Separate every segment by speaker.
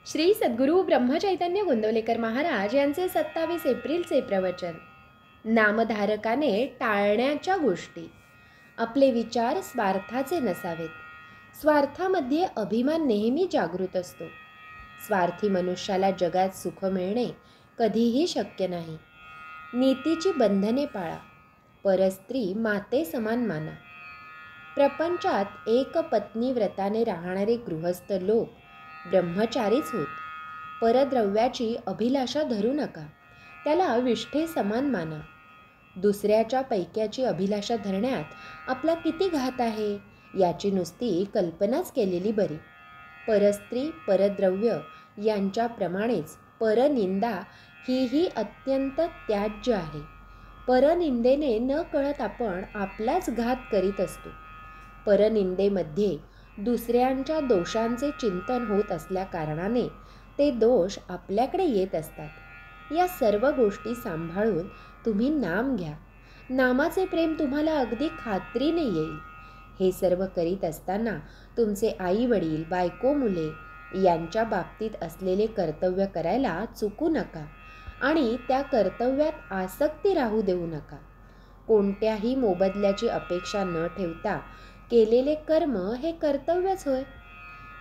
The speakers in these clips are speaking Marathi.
Speaker 1: श्री सद्गुरू ब्रह्मचैतन्य गोंदवलेकर महाराज यांचे 27 एप्रिलचे प्रवचन. नामधारकाने टाळण्याच्या गोष्टी. आपले विचार स्वार्थाचे नसावेत. स्वार्थामध्ये अभिमान नेहमी जागृत असतो. स्वार्थी मनुष्याला जगात सुख मिळणे कधीही शक्य नाही. नीतीची बंधने पाळा. परस्त्री माते समान माना. प्रपंचात एक पत्नी व्रताने राहणारे गृहस्थ लोक ब्रह्मचारीच होत. परद्रव्याची अभिलाषा धरू नका. त्याला विष्ठे समान माना. दुसऱ्याच्या पैक्याची अभिलाषा धरण्यात आपला किती घात आहे याची नुसती कल्पनाच केलेली बरी. परस्त्री परद्रव्य यांच्याप्रमाणेच परनिंदा ही अत्यंत त्याज्य आहे. परनिंदेने न कळत आपण आपलाच घात करीत असतो. परनिंदेमध्ये दुसऱ्यांच्या दोषांचे चिंतन होत असल्या कारणाने ते दोष आपल्याकडे येत असतात. या सर्व गोष्टी सांभाळून तुम्ही नाम घ्या. नामाचे प्रेम तुम्हाला अगदी खात्रीने येईल. हे सर्व करीत असताना तुमचे आई वडील बायको मुले यांच्या बाबतीत असलेले कर्तव्य करायला चुकू नका आणि त्या कर्तव्यात आसक्ती राहू देऊ नका. कोणत्याही मोबदल्याची अपेक्षा न ठेवता केलेले कर्म हे कर्तव्यच होय.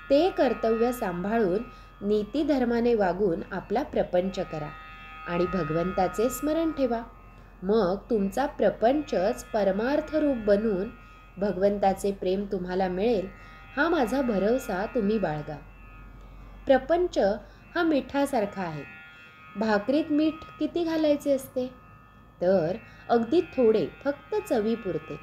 Speaker 1: ते कर्तव्य सांभाळून नीतिधर्माने वागून आपला प्रपंच करा आणि भगवंताचे स्मरण ठेवा. मग तुमचा प्रपंचच परमार्थ रूप बनून भगवंताचे प्रेम तुम्हाला मिळेल हा माझा भरवसा तुम्ही बाळगा. प्रपंच हा मिठासारखा आहे. भाकरीत मीठ किती घालायचे असते? तर अगदी थोडे, फक्त चवीपुरते.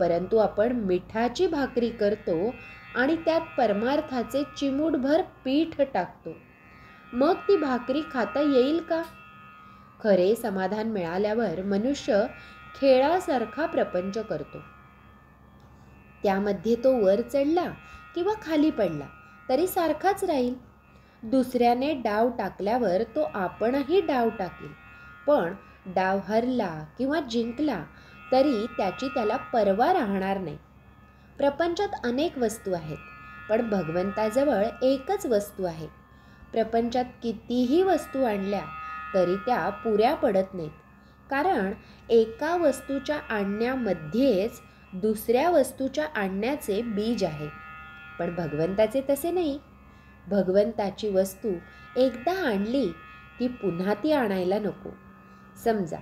Speaker 1: परंतु आपण मिठाची भाकरी करतो आणि त्यात परमार्थाचे चिमूटभर पीठ टाकतो. मग ती भाकरी खाता येईल का? खरे समाधान मिळाल्यावर मनुष्य खेळासारखा प्रपंच करतो. त्यामध्ये तो वर चढला किंवा खाली पडला तरी सारखाच राहील. दुसऱ्याने डाव टाकल्यावर तो आपणही डाव टाकील. पण डाव हरला किंवा जिंकला तरी त्याची त्याला पर्वा राहणार नाही. प्रपंचात अनेक वस्तू आहेत, पण भगवंताजवळ एकच वस्तू आहे. प्रपंचात कितीही वस्तू आणल्या तरी त्या पुऱ्या पडत नाहीत. कारण एका वस्तूच्या आणण्यामध्येच दुसऱ्या वस्तूच्या आणण्याचे बीज आहे. पण भगवंताचे तसे नाही. भगवंताची वस्तू एकदा आणली की पुन्हा ती आणायला नको. समजा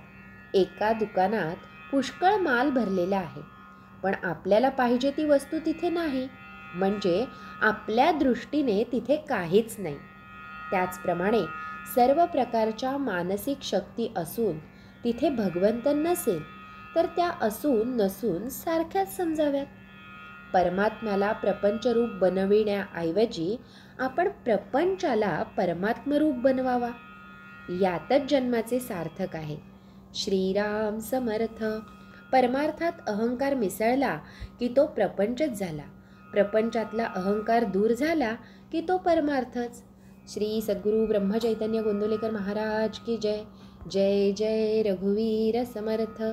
Speaker 1: एका दुकानात पुष्कळ माल भरलेला आहे, पण आपल्याला पाहिजे ती वस्तू तिथे नाही. म्हणजे आपल्या दृष्टीने तिथे काहीच नाही. त्याचप्रमाणे सर्व प्रकारच्या मानसिक शक्ती असून तिथे भगवंत नसेल तर त्या असून नसून सारख्याच समजाव्यात. परमात्म्याला प्रपंचरूप बनविण्याऐवजी आपण प्रपंचाला परमात्मरूप बनवावा. यातच जन्माचे सार्थक आहे. श्रीराम समर्थ. परमार्थात अहंकार मिसळला की तो प्रपंचच झाला. प्रपंचातला अहंकार दूर झाला की तो परमार्थच. श्री सद्गुरू ब्रह्मचैतन्य गोंदवलेकर महाराज की जय. जय जय रघुवीर समर्थ.